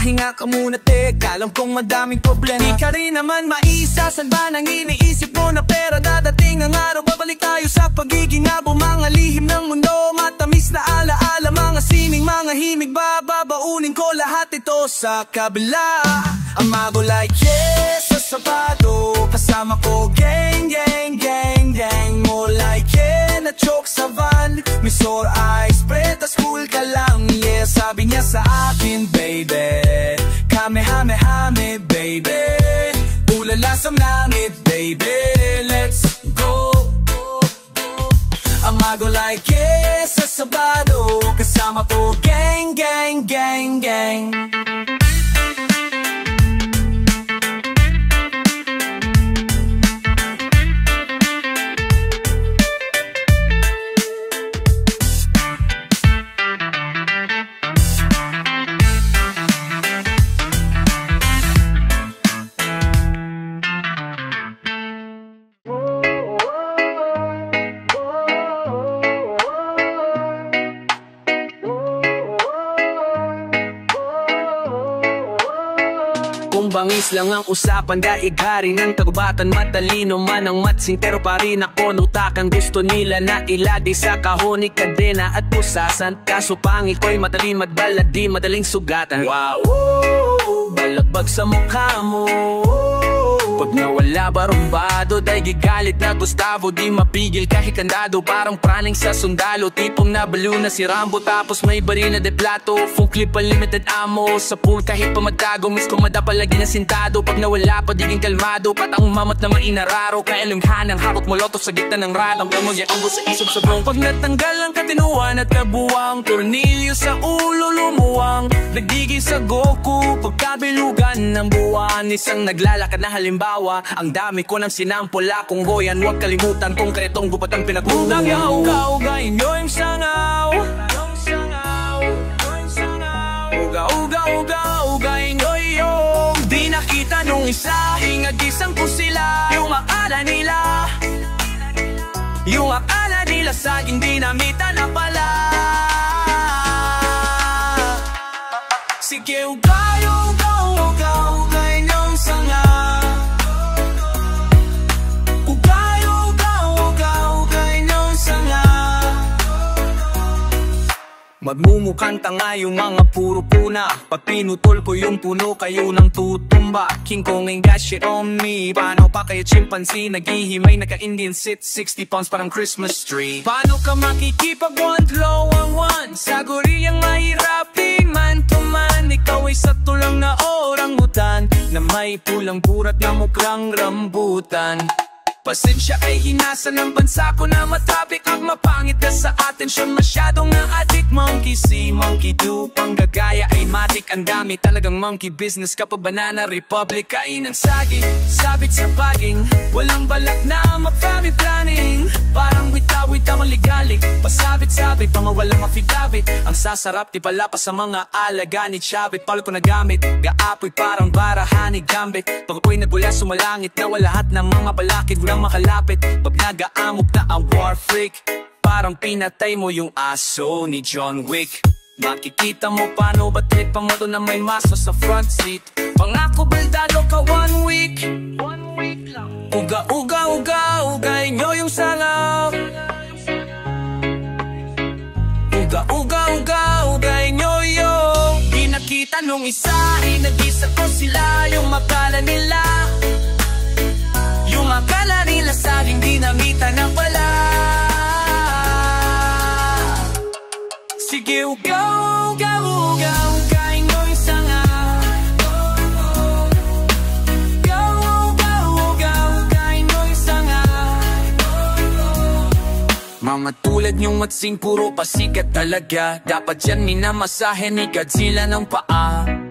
Pahinga ka muna teka, alam kong madaming problema. Di ka rin naman maisa, saan ba nang iniisip mo na pera? Dadating ang araw, babalik tayo sa pagiging abo. Mga lihim ng mundo, matamis na alaala. Mga sining, mga himig, babaunin ko lahat ito sa kabila. Amago like yes, sa sapato. Kasama ko gang, gang, gang, gang. Mo like yeah, na choke sa van. May sore eyes, pretas cool ka lang. Yeah, sabi niya sa akin, baby, Kamehame-hame, baby. Ulala sa langit, baby. Let's go. Amago like yes, sa Sabado. Kasama ko gang, gang, gang, gang. Kung bangis lang ang usapan, daigari ng tagubatan. Matalino man ang matsing, pero pa rin ako nutakan. Gusto nila na iladi sa kahoni, kadena at pusasan. Kaso pangil ko'y madaling madbala, di madaling sugatan. Wow, balagbag sa mukha mo. Pag nawala barumbado, dahil gigalit na Gustavo. Di mapigil kahit kandado, parang praning sa sundalo. Tipong nabalo na si Rambo, tapos may barina de plato. Full clip unlimited ammo, sa pool kahit pamatago. Miss ko madapalagi na sintado, pag nawala pa diging kalmado. Patang mamat na mainararo, kaya lunghan ang harot molotov sa gitna ng radang. Kamagya ang sa isip sa brong. Pag natanggal ang katinuan at kabuwang, tornilyo sa ulo lumuwang. Nagdigil sa Goku, pagkabilugan ng buwan. Isang naglalakad na halimbawa, ang dami ko ng sinampula. Kung goyan, huwag kalimutan konkretong gupat ang pinagundang. Uga-ugain nyo yung sangaw. Uga-uga-uga-ugain nyo yung di nakita nung isa. Hingagisang ko sila. Yung akala nila saging dinamita na pala. Sige, uga-uga-uga-ugain nyo yung sangaw. Magmumukhang tanga yung mga puro puna. Pag pinutol ko yung puno, kayo nang tutumba. King Kong ain't got shit on me. Paano pa kayo chimpanzee? Naghihimay, naka-Indian sit 60 pounds parang Christmas tree. Paano ka makikipag one low ang one? Sa goriyang mahirapin man to man. Ikaw ay sa tulang na orangutan, na may pulang burat na mukhang rambutan. Pasensya kay hinasa ng bansa ko na matraffic. Ang mapangit ka sa atensyon, masyadong na-addict. Monkey see, monkey do, panggagaya ay matik. Ang dami talagang monkey business kapag Banana Republic. Kain ng saging, sabit sa baging, walang balak na ma-family planning. Parang wita-wita maligalig, pasabit-sabit, pangawalang affidavit. Ang sasarap di pala pa sa mga alaga ni Chavit. Palo ko na gamit, gaapoy parang barahan ni Gambit. Pag ako'y nagmula sumalangit, nawa lahat ng mga balakid makalapit. Pag nag-aamok na ang war freak, parang pinatay mo yung aso ni John Wick. Makikita mo paano ba trip pa mo doon na may maso sa front seat. Pangako baldado ka 1 week. Uga-uga-uga-ugay nyo yung sangaw. Uga-uga-uga-ugay nyo yung di nakita nung isa. Inagisa ko sila, yung makala nila. Yung akala nila saging dinamita na pala. Sige, ugaw-ugaw-ugaw-ugain nyo yung sangaw. Ugaw-ugaw-ugaw-ugain nyo yung sangaw. Mga tulad nyong matsing puro pasikat talaga. Dapat yan minamasahe ni Godzilla ng paa.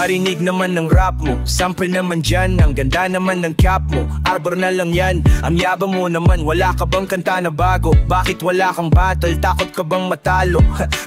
Parinig naman ng rap mo, sample naman dyan. Ang ganda naman ng cap mo, arbor na lang yan. Ang yabang mo naman, wala ka bang kanta na bago? Bakit wala kang battle, takot ka bang matalo?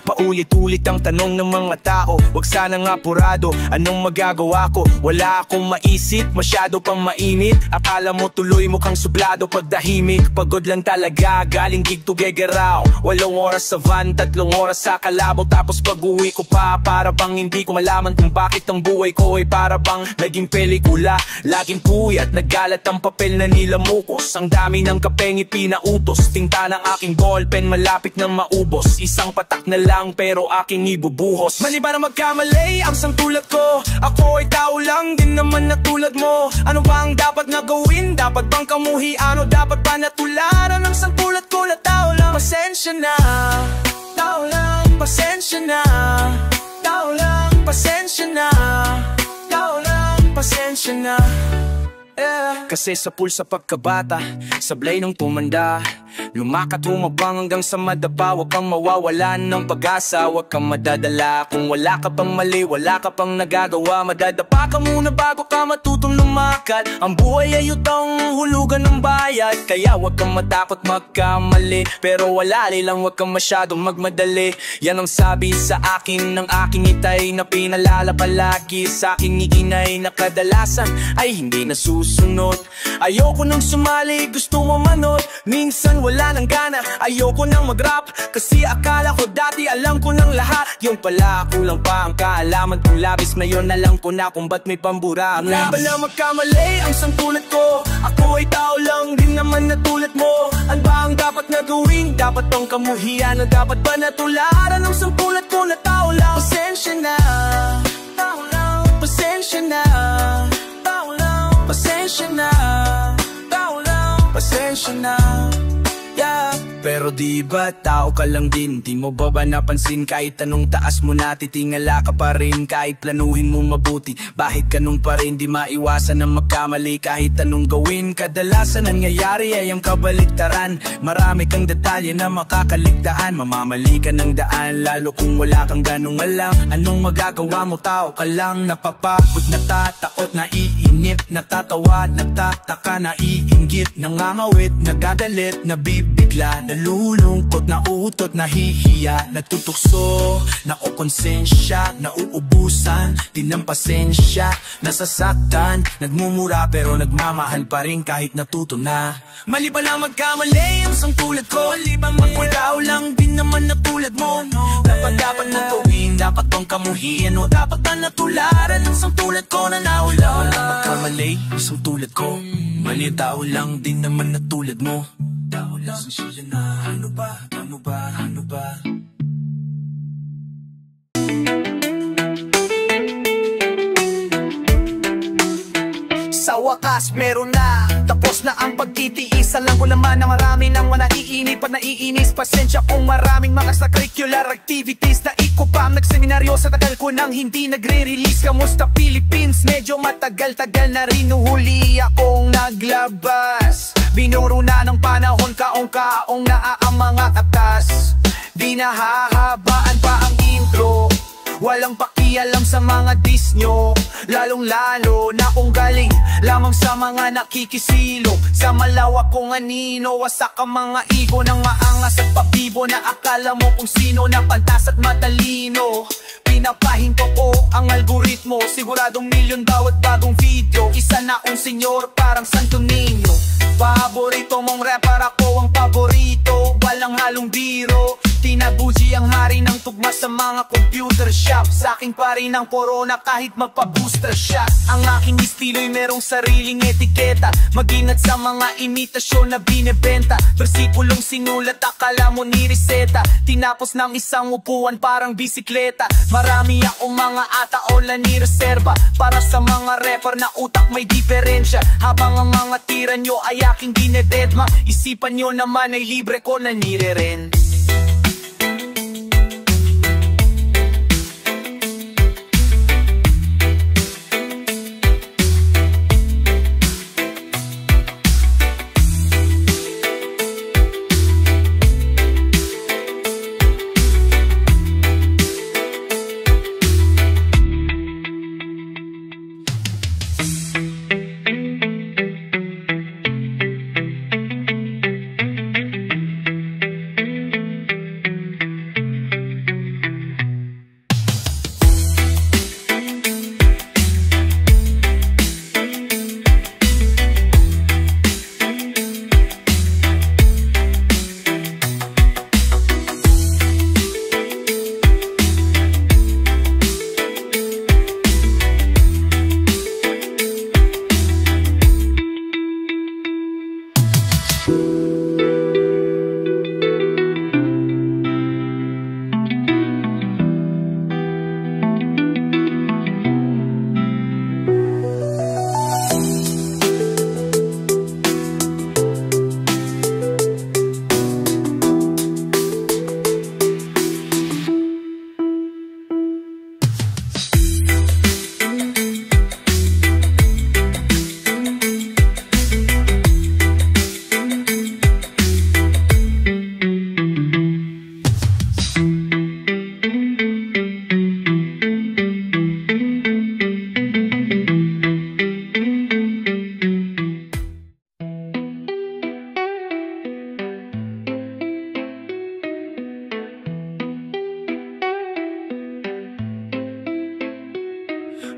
Paulit-ulit ang tanong ng mga tao, wag sanang apurado, anong magagawa ko? Wala akong maisip, masyado pang mainit. Akala mo tuloy mukhang sublado pagdahimik. Pagod lang talaga, galing gig to Gegaraw. 8 oras sa van, 3 oras sa kalabaw. Tapos pag-uwi ko pa, para bang hindi ko malaman kung bakit ang buhay ko ay para bang naging pelikula. Laging puyat, naggalat ang papel na nilamukos. Ang dami ng kapeng ipinautos, tinta ng aking ballpen malapit na maubos. Isang patak na lang pero aking ibubuhos. Mali ba na magkamali ang sangtulad ko? Ako ay tao lang din naman na tulad mo. Ano ba ang dapat na gawin? Dapat bang kamuhi? Ano dapat ba natularan ng sangtulad ko na tao lang? Pasensya na, tao lang. Pasensya na, tao lang. Pasensya na, tao lang. Pasensya na, yeah. Kasi sa pulsa pagkabata, sablay nung tumanda, lumakat humabang hanggang sa madapa. Huwag kang mawawalan ng pag-asa, huwag kang madadala. Kung wala ka pang mali, wala ka pang nagagawa, madadapa ka muna bago ka matutong lumakad. Ang buhay ay utang hulugan ng bayad, kaya huwag kang matakot magkamali. Pero wala lang, huwag kang masyadong magmadali. Yan ang sabi sa akin ng aking itay, na pinalala palagi sa aking iinay, na kadalasan ay hindi nasusunod. Ayoko nang sumali, gusto mo manood. Minsan wala nang gana, ayoko nang mag-rap, kasi akala ko dati alam ko ng lahat. Yung pala kulang pa ang kaalaman kong labis. Ngayon alam ko na kung ba't may pambura. Wala ba na magkamali ang sangtulad ko? Ako ay tao lang din naman na tulad mo. Ano ba ang dapat na gawin? Dapat bang kamuhian? O dapat ba natularan ng sangtulad ko na tao lang? Pasensya na, tao lang. Pasensya na, tao lang. Pasensya na, tao lang. Pasensya na, yeah. Pero di ba tao ka lang din? Di mo ba napansin kahit anong taas mo na, titingala ka pa rin kahit planuhin mo mabuti. Bakit ganun pa rin? Di maiwasan na magkamali kahit anong gawin. Kadalasan nangyayari ay ang kabaliktaran. Marami kang detalye na makakaligtaan. Mamamali ka ng daan lalo kung wala kang ganong alam. Anong magagawa mo? Tao ka lang, napapagod, natatakot, naiinip, natatawa, nagtataka, naiinggit, nangangawit, nagagalit, nabibigla, nalulungkot, nauutot, nahihiya, natutukso, naokonsensya, nauubusan din ng pasensya, nasasaktan, nagmumura pero nagmamahal pa rin kahit natuto na. Mali ba lang magkamali ang sangtulad ko? Mali ba magwalaw lang din naman na tulad mo? Dapat mo gawin, dapat bang kamuhian? O dapat ba natularan ang sangtulad ko na nawala? Wala lang magkamali ang sangtulad ko. Mali tao lang din naman na tulad mo. Tao lang siya na, ano ba, ano ba, ano ba? Sa wakas meron na, tapos na ang pagtitiis. Alam ko naman na marami nang manaiinip at naiinis. Pasensya kung maraming mga extracurricular activities na ikupam. Nagseminaryo sa tagal ko nang hindi nagre-release. Kamusta Philippines? Medyo matagal-tagal na rin huli akong naglabas. Binuro na ng panahon, kaong-kaong na ang mga katas. Di nahahabaan pa ang intro, walang pakialam sa mga diss nyo. Lalong-lalo na kung galing lamang sa mga nakikisilong sa malawak kong anino. Wasak ang mga ego ng maangas at pabibo na akala mo kung sino na pantas at matalino. Pinapahinto ko ang algoritmo, siguradong milyon bawat bagong video. Isa na un senyor, parang Santo Niño. Paborito mong rapper, ako ang paborito. Walang halong biro, tinabuji ang hari ng tugma sa mga computer shop. Sa'kin pa rin ang corona kahit magpa-booster shot. Ang aking estilo'y merong sariling etiketa, maginat sa mga imitasyon na binebenta. Versikulong sinulat, akala mo ni reseta, tinapos ng isang upuan parang bisikleta. Marami akong mga ataon na nireserba para sa mga rapper na utak may diferensya. Habang ang mga tira nyo ay aking dinededma, isipan nyo naman ay libre ko na nire-ren.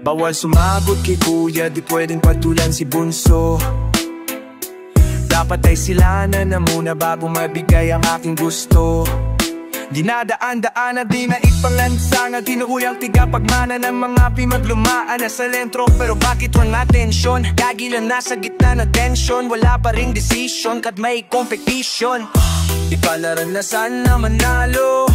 Bawal sumagot kay kuya, di pwedeng patulan si bunso. Dapat ay silanan na muna bago mabigay ang aking gusto. Dinadaan-daan na di na ipangansanga, tinuyang tiga pagmana ng mga pimaglumaan na sa lentro. Pero bakit walang atensyon? Kagilan nasa gitna ng tension, wala pa ring decision kat may competition. Di pa naranasan na manalo,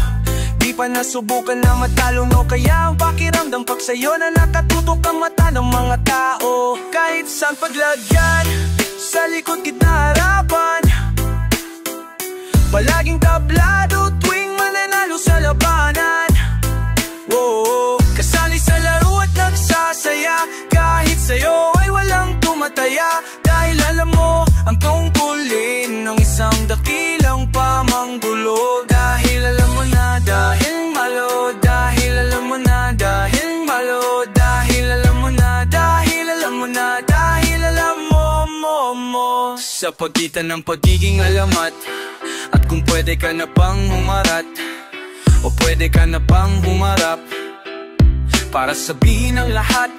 di pa nasubukan na matalo, no? Kaya ang pakiramdam pag sa'yo na nakatutok ang mata ng mga tao. Kahit saan paglagyan, sa likod kita harapan, palaging tablado tuwing mananalo sa labanan. Whoa, kasali sa laro at nagsasaya, kahit sa'yo ay walang tumataya. Dahil alam mo ang tungkulin ng isang dakilang pamanggulo. Dahil alam mo na, dahil malo, dahil alam mo na, dahil malo, dahil alam mo na, dahil alam mo na, dahil alam mo. Sa pagitan ng pagiging alamat, at kung pwede ka na pang humarat, o pwede ka na pang humarap para sabihin ang lahat.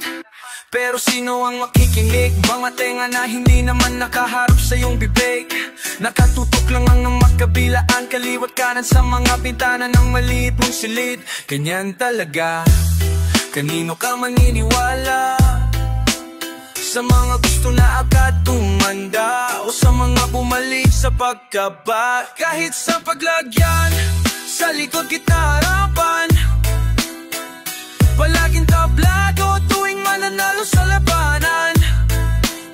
Pero sino ang makikinig? Mga tenga na hindi naman nakaharap sa iyong bibig. Nakatutok lang ang magkabilaan, kaliwat kanan sa mga bintana ng maliit mong silid. Ganyan talaga, kanino ka maniniwala? Sa mga gusto na agad tumanda, o sa mga bumalik sa pagkaba? Kahit sa paglagyan, sa likod kita harapan, palaging tablado tuwing mananalo sa labanan.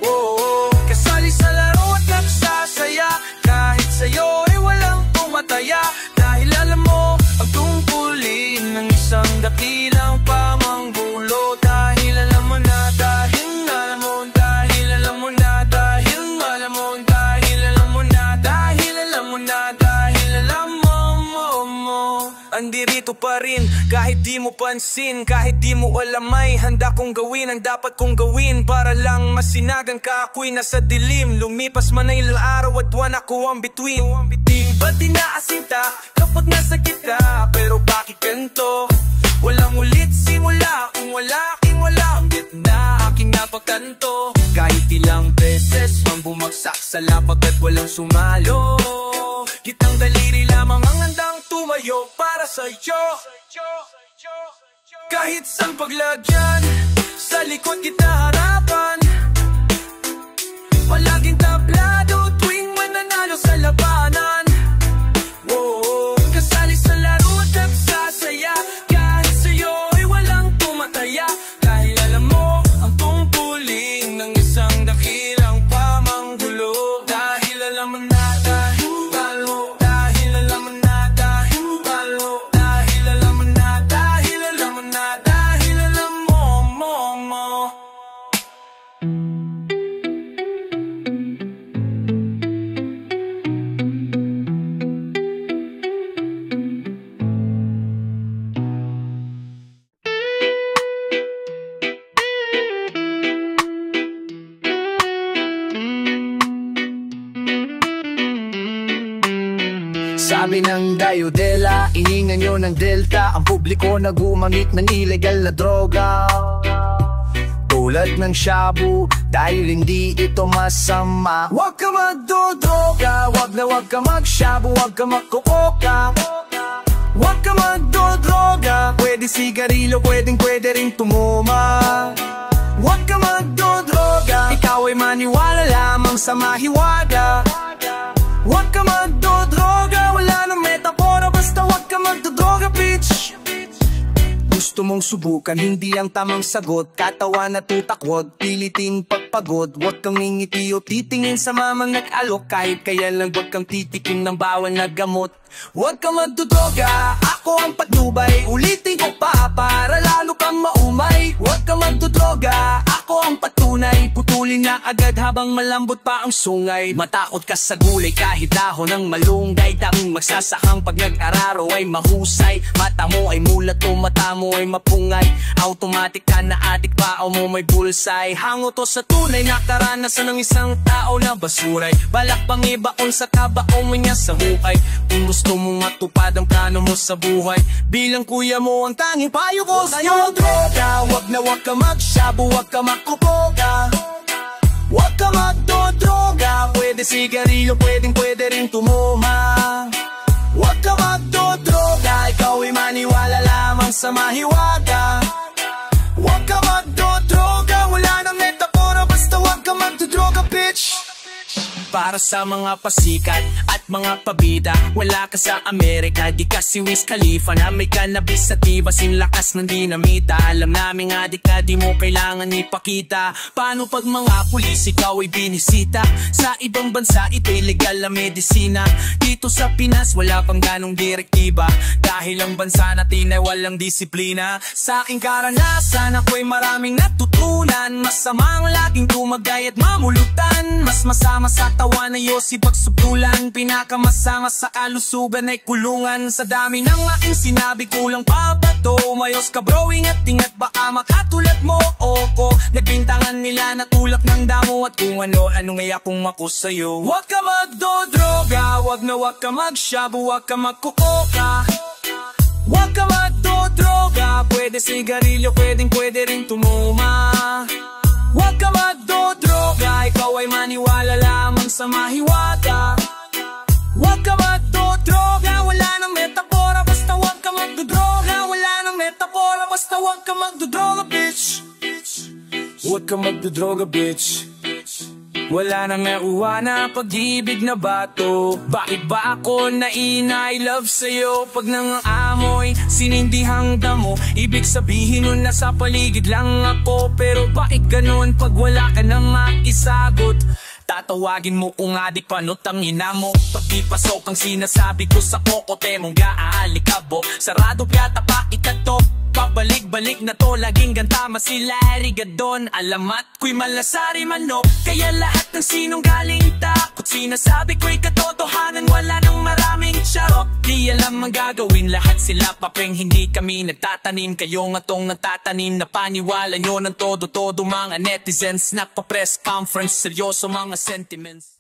Oo, kasali sa laro at nagsasaya, kahit sa'yo ay walang tumataya. Dahil alam mo ang tungkulin ng isang dakilang pamanggulo. Dahil alam mo na, dahil alam mo, dahil alam mo na, dahil alam mo, dahil alam mo na, dahil alam mo na, dahil alam mo. Andirito pa rin, kahit di mo pansin, kahit di mo alam ay handa kong gawin ang dapat kong gawin para lang masinagan ka. Ako'y nasa dilim, lumipas man ay ilang araw at buwan, ako ang between. Di ba't inaasinta kapag nasa kita? Pero bakit ganito? Walang ulit simula kung wala aking wala. Ang gitna aking napagtanto, kahit ilang beses mang bumagsak sa lapat at walang sumalo. Kitang daliri lamang ang handang tumayo para sa'yo. Kahit saan paglagyan, sa likod kita harapan, palaging tablado tuwing mananalo sa labanan. Whoa, kasali sa laro at nagsasaya, kahit sa'yo ay walang tumataya. Dahil alam mo ang tungkulin ng isang dakilang pamanggulo. Dahil alam mo na, dahil balo, dahil alam mo na, dahil balo, dahil alam mo na, dahil alam mo na, dahil alam mo. Sabi ng Dayodela, iningan nyo ng Delta, ang publiko nagumamit ng illegal na droga, tulad ng shabu, dahil hindi ito masama. Huwag ka magdodroga, huwag ka magshabu, huwag ka magkukoka. Huwag ka magdodroga, pwede sigarilyo, pwede rin tumuma. Huwag ka magdodroga, ikaw ay maniwala lamang sa mahiwaga. Huwag ka magdodroga, wala nang metapora, basta huwag ka magdodroga, bitch. Gusto mong subukan, hindi ang tamang sagot. Katawan na tutakwod, piliting pagpagod. Huwag kang ngingiti o titingin sa mamang nag-alok. Kahit kaya lang huwag kang titikim ng bawal na gamot. Huwag kang magdodroga, ako ang patnubay. Ulitin ko pa para lalo kang maumay. Huwag kang magdodroga, ako ang patunay. Putulin Huli na agad habang malambot pa ang sungay. Matakot ka sa gulay kahit dahon ng malunggay. Tanging magsasakang pag nag-araro ay mahusay. Mata mo ay mulat o mata mo ay mapungay. Automatic ka na adik pao mo may bullseye. Hango to sa tunay na karanasan ng isang tao na basuray. Balak pang ibaon sa kabaong mo niya sa hukay. Kung gusto mong matupad ang plano mo sa buhay, bilang kuya mo ang tanging payo ko sa'yo. Droga, wag na wag ka magshabu, wag ka makupoga, wag ka magdodroga. Pwede sigarilyo, pwede rin tumuma. Wag ka magdodroga, ikaw ay maniwala lamang sa mahiwaga. Wag ka magdodroga, wala nang metapora, basta wag ka magdodroga, bitch. Para sa mga pasikat at mga pabida, wala ka sa Amerika, di ka si Wiz Khalifa na may cannabis sa tiba, sinlakas ng dinamita. Alam namin nga di ka, di mo kailangan ipakita. Paano pag mga pulis ikaw ay binisita? Sa ibang bansa ito'y legal na medisina. Dito sa Pinas wala pang ganong direktiba, dahil ang bansa natin ay walang disiplina. Sa aking karanasan ako'y maraming natutunan. Masamang laging tumagay at mamulutan. Mas masama sa tawa na yosi pagsubulan. Pinakamasama sa kalusugan ay kulungan. Sa dami ng aking sinabi kulang pa ba to? Mayos ka bro, ingat baka makatulad mo. Oko, nagbintangan nila na tulak ng damo. At kung ano ngaya kung maku sa'yo. Huwag ka magdodroga, wag na wag ka magshabu, wag ka magkukoka. Huwag ka magdodroga, pwede sigarilyo, pwede rin tumuma. Huwag ka magdodroga, ikaw ay maniwala lamang sa mahiwaga. Huwag ka magdodroga, wala nang metapora, basta huwag ka magdodroga. Wala nang metapora, basta huwag ka magdodroga, bitch. Huwag ka magdodroga, bitch. Wala nang nauwa na pag-ibig na bato. Bakit ba ako na I love sa'yo? Pag nangangamoy, sinindihang damo, ibig sabihin nun nasa paligid lang ako. Pero bakit ganun pag wala ka na maisagot? Tatawagin mo kung adik panot ang ina mo. Pagpipasok ang sinasabi ko sa kokote mong gaalikabo. Sarado pyata pa ikato. Pabalik-balik na to, laging ganta masila Rigadon. Alamat ko'y malasari manok, kaya lahat ng sinunggaling takot. Sinasabi ko'y katotohanan, wala nang maraming charot. Di alam ang gagawin, lahat sila papeng hindi kami nagtatanim. Kayo nga tong nagtatanim na paniwala nyo ng todo-todo mga netizens. Nagpa-press conference, seryoso mga sentiments.